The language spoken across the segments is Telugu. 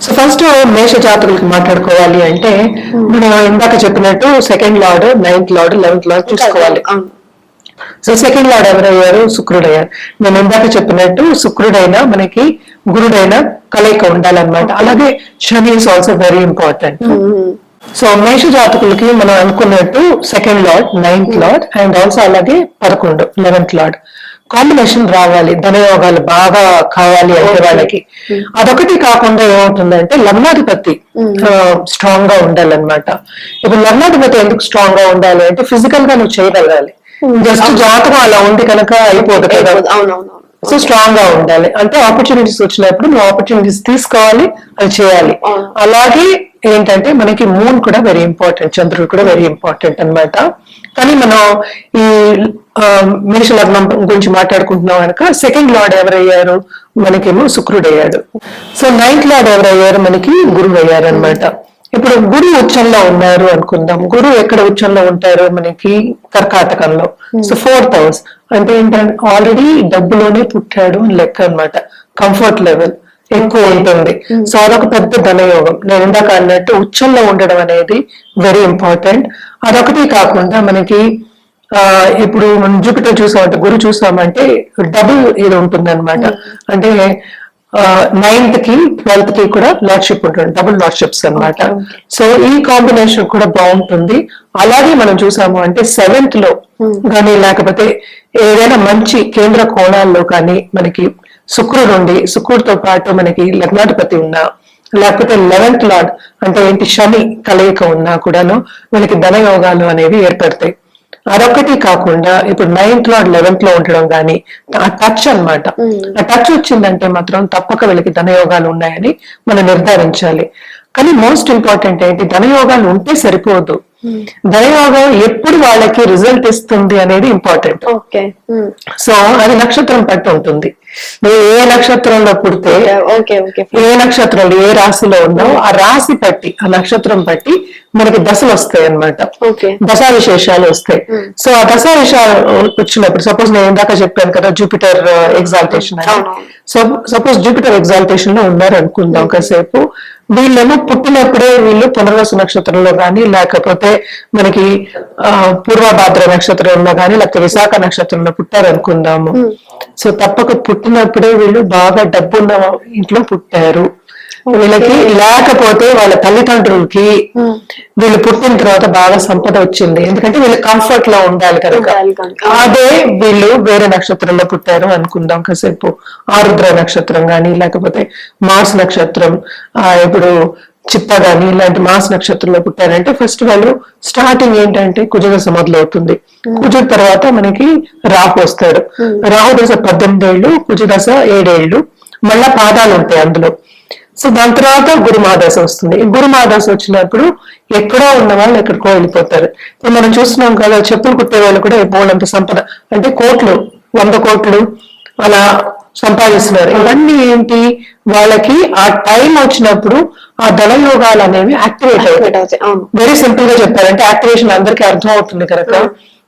సో ఫస్ట్ మేష జాతకులకి మాట్లాడుకోవాలి అంటే మనం ఇందాక చెప్పినట్టు second lord, 9th lord, 11th lord చూసుకోవాలి. సో సెకండ్ లార్డ్ ఎవరయ్యారు? శుక్రుడయ్యారు. నేను ఇందాక చెప్పినట్టు శుక్రుడైనా మనకి గురుడైనా కలయిక ఉండాలన్నమాట. అలాగే Shani is also very important. So మేష జాతకులకి మనం అనుకున్నట్టు second lord, 9th lord and also అలాగే 11, 11th లార్డ్ కాంబినేషన్ రావాలి. ధనయోగాలు బాగా కావాలి అంటే వాళ్ళకి. అదొకటి కాకుండా ఏమవుతుందంటే లగ్నాధిపతి స్ట్రాంగ్ గా ఉండాలన్నమాట. ఇప్పుడు లగ్నాధిపతి ఎందుకు స్ట్రాంగ్ గా ఉండాలి అంటే ఫిజికల్ గా నువ్వు చేయగలగాలి. జస్ట్ జాతకం అలా ఉంది కనుక అయిపోదు కదా. సో స్ట్రాంగ్ గా ఉండాలి. అంటే ఆపర్చునిటీస్ వచ్చినప్పుడు నువ్వు ఆపర్చునిటీస్ తీసుకోవాలి, అది చేయాలి. అలాగే ఏంటంటే మనకి మూన్ కూడా వెరీ ఇంపార్టెంట్, చంద్రుడు కూడా వెరీ ఇంపార్టెంట్ అన్నమాట. కానీ మనం ఈ మేష లగ్నం గురించి మాట్లాడుకుంటున్నాం కనుక సెకండ్ లార్డ్ ఎవరయ్యారు? మనకేమో శుక్రుడు అయ్యాడు. సో 9th లార్డ్ ఎవరయ్యారు? మనకి గురువు అయ్యారు అనమాట. ఇప్పుడు గురువు ఉచ్చంలో ఉన్నారు అనుకుందాం. గురువు ఎక్కడ ఉచ్చంలో ఉంటారు? మనకి కర్కాటకంలో. సో 4th house అంటే ఏంటంటే ఆల్రెడీ డబ్బులోనే పుట్టాడు అని లెక్క అనమాట. కంఫర్ట్ లెవెల్ ఎక్కువ ఉంటుంది. సో అదొక పెద్ద ధనయోగం. నేను ఇందాక అన్నట్టు ఉచ్చంలో ఉండడం అనేది వెరీ ఇంపార్టెంట్. అదొకటి కాకుండా మనకి ఇప్పుడు మనం జూపిటర్ చూసామంటే, గురు చూసామంటే డబుల్ ఇది ఉంటుంది అనమాట. అంటే 9th కి 12th కి కూడా లార్డ్షిప్ ఉంటుంది, డబుల్ లార్డ్షిప్స్ అనమాట. సో ఈ కాంబినేషన్ కూడా బాగుంటుంది. అలాగే మనం చూసాము అంటే 7th లో కానీ లేకపోతే ఏదైనా మంచి కేంద్ర కోణాల్లో కానీ మనకి శుక్రుడు ఉండి, శుక్రుడితో పాటు మనకి లగ్నాధిపతి ఉన్నా లేకపోతే 11th లార్డ్ అంటే ఏంటి శని కలయిక ఉన్నా కూడాను మనకి ధనయోగాలు అనేవి ఏర్పడతాయి. అదొక్కటి కాకుండా ఇప్పుడు 9th లార్డ్ 11th లో ఉండడం కానీ ఆ టచ్ అనమాట. ఆ టచ్ వచ్చిందంటే మాత్రం తప్పక వీళ్ళకి ధనయోగాలు ఉన్నాయని మనం నిర్ధారించాలి. కానీ మోస్ట్ ఇంపార్టెంట్ ఏంటి, ధనయోగాలు ఉంటే సరిపోదు. ధనయోగం ఎప్పుడు వాళ్ళకి రిజల్ట్ ఇస్తుంది అనేది ఇంపార్టెంట్. సో అది నక్షత్రం పట్టి ఉంటుంది. నువ్వు ఏ నక్షత్రంలో పుడితే, ఏ నక్షత్రంలో ఏ రాశిలో ఉన్నావు ఆ రాశి పట్టి, ఆ నక్షత్రం పట్టి మనకి దశలు వస్తాయి అన్నమాట. దశా విశేషాలు వస్తాయి. సో ఆ దశా విషయాలు వచ్చినప్పుడు సపోజ్ నేను ఇందాక చెప్పాను కదా జూపిటర్ ఎగ్జాల్టేషన్ అని. సో సపోజ్ జూపిటర్ ఎగ్జాల్టేషన్ లో ఉన్నారు అనుకుందాం కాసేపు. వీళ్ళేమో పుట్టినప్పుడే వీళ్ళు పునర్వసు నక్షత్రంలో కానీ లేకపోతే మనకి పూర్వభాద్ర నక్షత్రంలో కానీ లేకపోతే విశాఖ నక్షత్రంలో పుట్టారు అనుకుందాము. సో తప్పక పుట్టినప్పుడే వీళ్ళు బాగా డబ్బున్న ఇంట్లో పుట్టారు. వీళ్ళకి లేకపోతే వాళ్ళ తల్లిదండ్రులకి వీళ్ళు పుట్టిన తర్వాత బాగా సంపద వచ్చింది, ఎందుకంటే వీళ్ళు కంఫర్ట్ లో ఉండాలి కనుక. అదే వీళ్ళు వేరే నక్షత్రంలో పుట్టారు అనుకుందాం కాసేపు, ఆరుద్ర నక్షత్రం గాని లేకపోతే మార్స్ నక్షత్రం, ఇప్పుడు చిత్త గాని ఇలాంటి మాస నక్షత్రంలో పుట్టారంటే ఫస్ట్ వాళ్ళు స్టార్టింగ్ ఏంటంటే కుజదశ మొదలవుతుంది. కుజుడు తర్వాత మనకి రాహు వస్తాడు. రాహు దశ 18 ఏళ్ళు, కుజదశ 7 ఏళ్ళు, మళ్ళా పాదాలు ఉంటాయి అందులో. సో దాని తర్వాత గురుమాదశ వస్తుంది. గురుమాదశ వచ్చినప్పుడు ఎక్కడో ఉన్న వాళ్ళు ఎక్కడికో వెళ్ళిపోతారు. ఇప్పుడు మనం చూస్తున్నాం కదా చెప్పులు కుట్టే వాళ్ళు కూడా బోలంత సంపద అంటే కోట్లు, 100 కోట్లు అలా సంపాదిస్తున్నారు. ఇవన్నీ ఏంటి, వాళ్ళకి ఆ టైం వచ్చినప్పుడు ఆ ధనయోగాలు అనేవి యాక్టివేట్ అవుతాయి. వెరీ సింపుల్ గా చెప్పారంటే యాక్టివేషన్ అందరికీ అర్థం అవుతుంది కనుక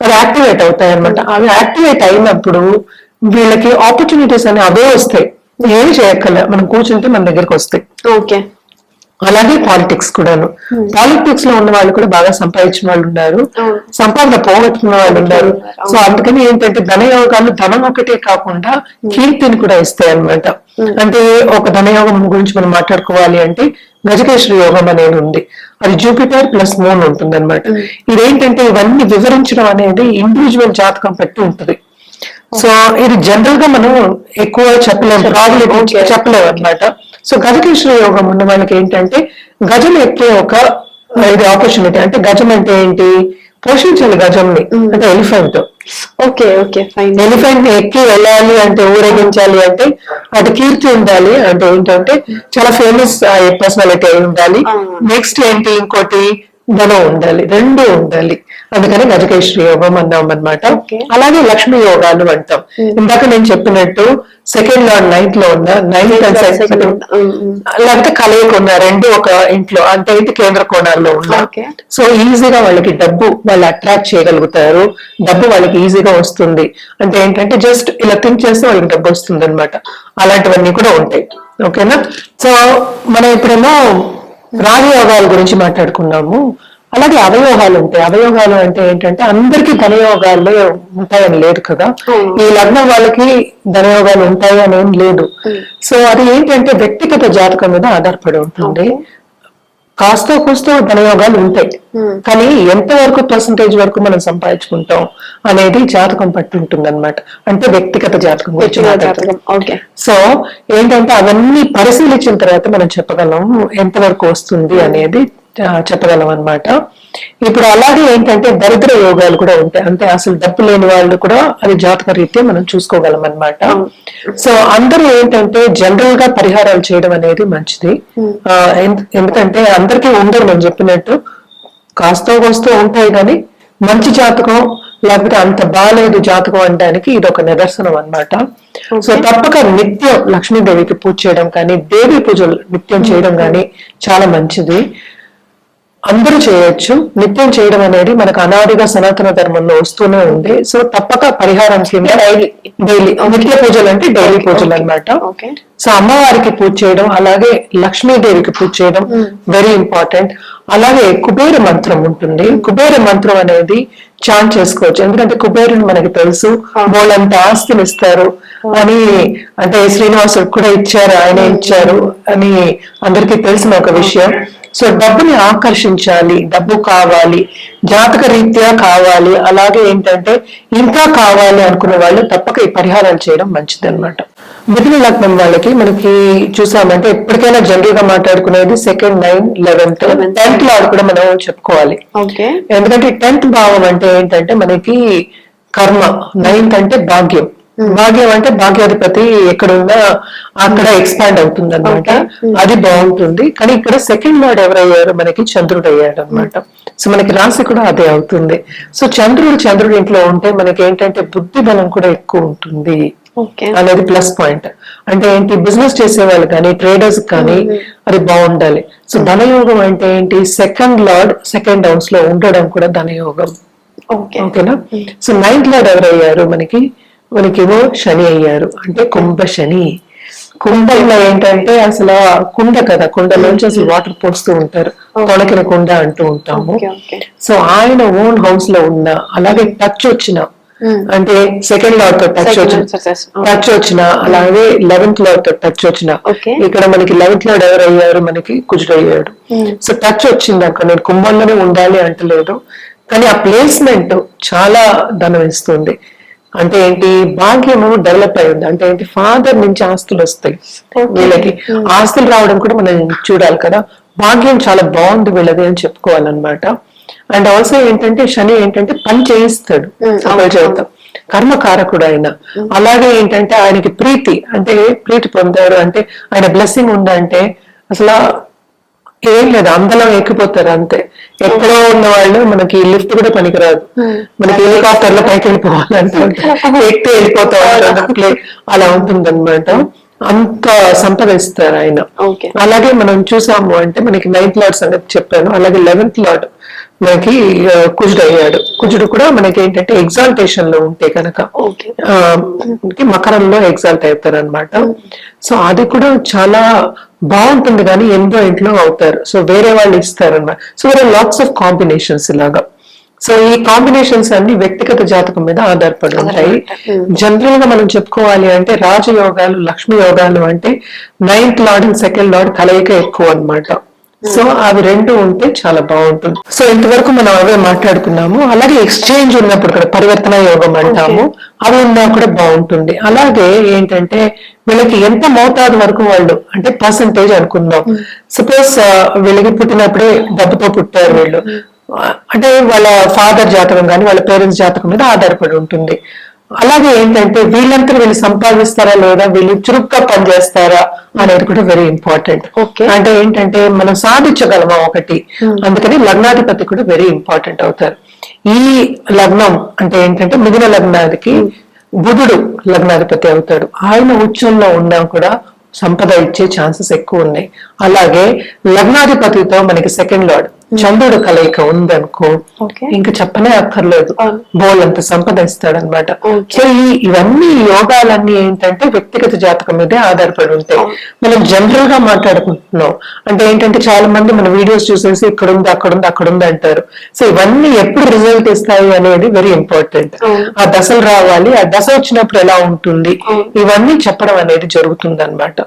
అది యాక్టివేట్ అవుతాయి అనమాట. అవి యాక్టివేట్ అయినప్పుడు వీళ్ళకి ఆపర్చునిటీస్ అనేవి అవే వస్తాయి. ఏమి చేయక్కర్లే, మనం కూర్చుంటే మన దగ్గరికి వస్తాయి. అలాగే పాలిటిక్స్ కూడాను. పాలిటిక్స్ లో ఉన్న వాళ్ళు కూడా బాగా సంపాదించిన వాళ్ళు ఉన్నారు, సంపాదన పోగొట్టుకున్న వాళ్ళు ఉన్నారు. సో అందుకని ఏంటంటే ధనయోగాలు ధనం ఒకటే కాకుండా కీర్తిని కూడా ఇస్తాయి అనమాట. అంటే ఒక ధనయోగం గురించి మనం మాట్లాడుకోవాలి అంటే గజకేశ్వరి యోగం అనేది ఉంది. అది జూపిటర్ ప్లస్ మూన్ ఉంటుంది అనమాట. ఇదేంటంటే ఇవన్నీ వివరించడం అనేది ఇండివిజువల్ జాతకం బట్టి ఉంటుంది. సో ఇది జనరల్ గా మనం ఎక్కువ చెప్పలేము, చెప్పలేము అనమాట. సో గజకేశ్వర యోగం ఉన్న వాళ్ళకి ఏంటంటే గజం ఎక్కే ఒక ఇది ఆపర్చునిటీ. అంటే గజం అంటే ఏంటి, పోషించాలి గజంని, అంటే ఎలిఫెంట్. ఎలిఫెంట్ ని ఎక్కి వెళ్ళాలి అంటే, ఊరేగించాలి అంటే అటు కీర్తి ఉండాలి. అంటే ఏంటంటే చాలా ఫేమస్ పర్సనాలిటీ అయి ఉండాలి. నెక్స్ట్ ఏంటి, ఇంకోటి ధనం ఉండాలి, రెండు ఉండాలి. అందుకని గజకేశ్వరి యోగం అన్నాం అనమాట. అలాగే లక్ష్మీ యోగాలు అంటాం. ఇందాక నేను చెప్పినట్టు సెకండ్ లార్డ్ 9th లో ఉన్న 9th లేకపోతే కలయిక ఉన్న రెండు ఒక ఇంట్లో అంటే ఏంటి కేంద్ర కోణాల్లో ఉన్నా. సో ఈజీగా వాళ్ళకి డబ్బు వాళ్ళు అట్రాక్ట్ చేయగలుగుతారు, డబ్బు వాళ్ళకి ఈజీగా వస్తుంది. అంటే ఏంటంటే జస్ట్ ఇలా థింక్ చేస్తే వాళ్ళకి డబ్బు వస్తుంది అనమాట. అలాంటివన్నీ కూడా ఉంటాయి. ఓకేనా. సో మనం ఇప్పుడేమో రాజయోగాల గురించి మాట్లాడుకున్నాము. అలాగే అవయోగాలు ఉంటాయి. అవయోగాలు అంటే ఏంటంటే అందరికీ ధనయోగాలే ఉంటాయని లేదు కదా. ఈ లగ్నం వాళ్ళకి ధనయోగాలు ఉంటాయి అని ఏం లేదు. సో అది ఏంటంటే వ్యక్తిగత జాతకం మీద ఆధారపడి ఉంటుంది. కాస్తో కూస్తో ధనయోగాలు ఉంటాయి, కానీ ఎంతవరకు పర్సంటేజ్ వరకు మనం సంపాదించుకుంటాం అనేది జాతకం పట్టి ఉంటుంది అనమాట. అంటే వ్యక్తిగత జాతకం గురించి. సో ఏంటంటే అవన్నీ పరిశీలించిన తర్వాత మనం చెప్పగలం ఎంతవరకు వస్తుంది అనేది చెప్పగలం అనమాట. ఇప్పుడు అలాగే ఏంటంటే దరిద్ర యోగాలు కూడా ఉంటాయి. అంటే అసలు డబ్బు లేని వాళ్ళు కూడా అది జాతక రీత్యా మనం చూసుకోగలం అనమాట. సో అందరూ ఏంటంటే జనరల్ గా పరిహారాలు చేయడం అనేది మంచిది. ఎందుకంటే అందరికీ ఉండరు, మనం చెప్పినట్టు కాస్తో కోస్తో ఉంటాయి, కానీ మంచి జాతకం లేకపోతే అంత బాగాలేదు జాతకం అనడానికి ఇది ఒక నిదర్శనం అనమాట. సో తప్పక నిత్యం లక్ష్మీదేవికి పూజ చేయడం కానీ, దేవి పూజలు నిత్యం చేయడం కానీ చాలా మంచిది. అందరూ చేయొచ్చు. నిత్యం చేయడం అనేది మనకు అనాదిగా సనాతన ధర్మంలో వస్తూనే ఉంది. సో తప్పక పరిహారం కింద డైలీ నిత్య పూజలు అంటే డైలీ పూజలు అనమాట. సో అమ్మవారికి పూజ చేయడం, అలాగే లక్ష్మీదేవికి పూజ చేయడం వెరీ ఇంపార్టెంట్. అలాగే కుబేర మంత్రం ఉంటుంది. కుబేర మంత్రం అనేది చాంట్ చేసుకోవచ్చు. ఎందుకంటే కుబేరుని మనకి తెలుసు, వాళ్ళంత ఆస్తిని ఇస్తారు అని, అంటే శ్రీనివాసుడు కూడా ఇచ్చారు, ఆయన ఇచ్చారు అని అందరికీ తెలిసిన ఒక విషయం. సో డబ్బుని ఆకర్షించాలి, డబ్బు కావాలి, జాతక రీత్యా కావాలి, అలాగే ఏంటంటే ఇంకా కావాలి అనుకునే వాళ్ళు తప్పక ఈ పరిహారాలు చేయడం మంచిది అనమాట. మిథున లగ్నం వాళ్ళకి మనకి చూసామంటే ఎప్పటికైనా జనరల్ గా మాట్లాడుకునేది 2nd, 9, 11th, 10th లాడ్ కూడా మనం చెప్పుకోవాలి. ఎందుకంటే 10th భావం అంటే ఏంటంటే మనకి కర్మ, 9th అంటే భాగ్యం. భాగ్యం అంటే భాగ్యాధిపతి ఎక్కడున్నా అక్కడ ఎక్స్పాండ్ అవుతుంది అనమాట. అది బాగుంటుంది. కానీ ఇక్కడ 2nd లార్డ్ ఎవరయ్యారు, మనకి చంద్రుడు అయ్యాడు అనమాట. సో మనకి రాశి కూడా అదే అవుతుంది. సో చంద్రుడు ఇంట్లో ఉంటే మనకి ఏంటంటే బుద్ధి బలం కూడా ఎక్కువ ఉంటుంది అనేది ప్లస్ పాయింట్. అంటే ఏంటి, బిజినెస్ చేసే వాళ్ళు కానీ, ట్రేడర్స్ కానీ అది బాగుండాలి. సో ధనయోగం అంటే ఏంటి, 2nd లార్డ్ 2nd హౌస్ లో ఉండడం కూడా ధనయోగం. ఓకేనా. సో 9th లార్డ్ ఎవరయ్యారు, మనకేమో శని అయ్యారు. అంటే కుంభ శని. కుంభంలో ఏంటంటే అసలు కుండ కదా, కుండలోంచి అసలు వాటర్ పోస్తూ ఉంటారు, తొలకిన కుండ అంటూ ఉంటాము. సో ఆయన ఓన్ హౌస్ లో ఉన్న, అలాగే టచ్ వచ్చిన, అంటే 2nd లార్డ్ తో టచ్ వచ్చిన, అలాగే 11th లార్డ్ తో టచ్ వచ్చిన. ఇక్కడ మనకి 11th లార్డ్ ఎవరయ్యారు, మనకి కుజుడు అయ్యాడు. సో టచ్ వచ్చింది అక్కడ. నేను కుంభంలోనే ఉండాలి అంటలేదు, కానీ ఆ ప్లేస్మెంట్ చాలా ధనం ఇస్తుంది. అంటే ఏంటి, భాగ్యము డెవలప్ అయి ఉంది. అంటే ఏంటి, ఫాదర్ నుంచి ఆస్తులు వస్తాయి వీళ్ళకి. ఆస్తులు రావడం కూడా మనం చూడాలి కదా. భాగ్యం చాలా బాగుంది వీళ్ళది అని చెప్పుకోవాలన్నమాట. అండ్ ఆల్సో ఏంటంటే శని ఏంటంటే పని చేయిస్తాడు, చేద్దాం కర్మకారకుడు ఆయన. అలాగే ఏంటంటే ఆయనకి ప్రీతి, అంటే ప్రీతి పొందారు అంటే ఆయన బ్లెస్సింగ్ ఉందంటే అసలు ఏం లేదు, అందరం ఎక్కిపోతారు అంతే. ఎక్కడో ఉన్న వాళ్ళు మనకి లిఫ్ట్ కూడా పనికిరాదు, మనకి హెలికాప్టర్ లో పైకి వెళ్ళిపోవాలంటే ఎక్కి వెళ్ళిపోతా ఉంటారు, అలా ఉంటుంది అనమాట. అంత సంపాదిస్తారు ఆయన. అలాగే మనం చూసాము అంటే మనకి 9th లార్డ్ సంగతి చెప్పాను. అలాగే 11th లార్డ్ మనకి కుజుడు అయ్యాడు. కుజుడు కూడా మనకి ఏంటంటే ఎగ్జాల్టేషన్ లో ఉంటే కనుక మకరంలో ఎగ్జాల్ట్ అవుతారు అనమాట. సో అది కూడా చాలా బాగుంటుంది, కానీ 8వ ఇంట్లో అవుతారు. సో వేరే వాళ్ళు ఇస్తారు అనమాట. సో లాట్స్ ఆఫ్ కాంబినేషన్స్ ఇలాగా. సో ఈ కాంబినేషన్స్ అన్ని వ్యక్తిగత జాతకం మీద ఆధారపడి ఉంటాయి. జనరల్ గా మనం చెప్పుకోవాలి అంటే రాజయోగాలు, లక్ష్మీ యోగాలు అంటే 9th lord and 2nd lord కలయిక ఎక్కువ అనమాట. సో అవి రెండు ఉంటే చాలా బాగుంటుంది. సో ఇంతవరకు మనం అవే మాట్లాడుకున్నాము. అలాగే ఎక్స్చేంజ్ ఉన్నప్పుడు కూడా పరివర్తన యోగం అంటాము, అవి ఉన్నా కూడా బాగుంటుంది. అలాగే ఏంటంటే వీళ్ళకి ఎంత మోతాదు వరకు వాళ్ళు, అంటే పర్సంటేజ్ అనుకుందాం. సపోజ్ వీళ్ళకి పుట్టినప్పుడే డబ్బుతో పుట్టారు వీళ్ళు, అంటే వాళ్ళ ఫాదర్ జాతకం కానీ వాళ్ళ పేరెంట్స్ జాతకం మీద ఆధారపడి ఉంటుంది. అలాగే ఏంటంటే వీళ్ళంతా వీళ్ళు సంపాదిస్తారా లేదా, వీళ్ళు చురుగ్గా పనిచేస్తారా అనేది కూడా వెరీ ఇంపార్టెంట్. అంటే ఏంటంటే మనం సాధించగలమా ఒకటి, అందుకని లగ్నాధిపతి కూడా వెరీ ఇంపార్టెంట్ అవుతారు. ఈ లగ్నం అంటే ఏంటంటే మిగిలిన లగ్నానికి బుధుడు లగ్నాధిపతి అవుతాడు. ఆయన ఉచ్చంలో ఉన్నా కూడా సంపద ఇచ్చే ఛాన్సెస్ ఎక్కువ ఉన్నాయి. అలాగే లగ్నాధిపతితో మనకి 2nd లార్డ్ చంద్రుడు కలయిక ఉందనుకో ఓకే. ఇంకా చెప్పనే అక్కర్లేదు, అవును. బోల్ అంత సంపద ఇస్తాడనమాట. ఓకే. సో ఇవన్నీ యోగాలన్నీ ఏంటంటే వ్యక్తిగత జాతకం మీదే ఆధారపడి ఉంటాయి. మనం జనరల్ గా మాట్లాడుకుంటున్నాం అంటే ఏంటంటే చాలా మంది మన వీడియోస్ చూసేసి ఇక్కడ ఉంది అక్కడ ఉంది అక్కడ ఉంది అంటారు. సో ఇవన్నీ ఎప్పుడు రిజల్ట్ ఇస్తాయి అనేది వెరీ ఇంపార్టెంట్. ఆ దశలు రావాలి, ఆ దశ వచ్చినప్పుడు ఎలా ఉంటుంది, ఇవన్నీ చెప్పడం అనేది జరుగుతుంది అనమాట.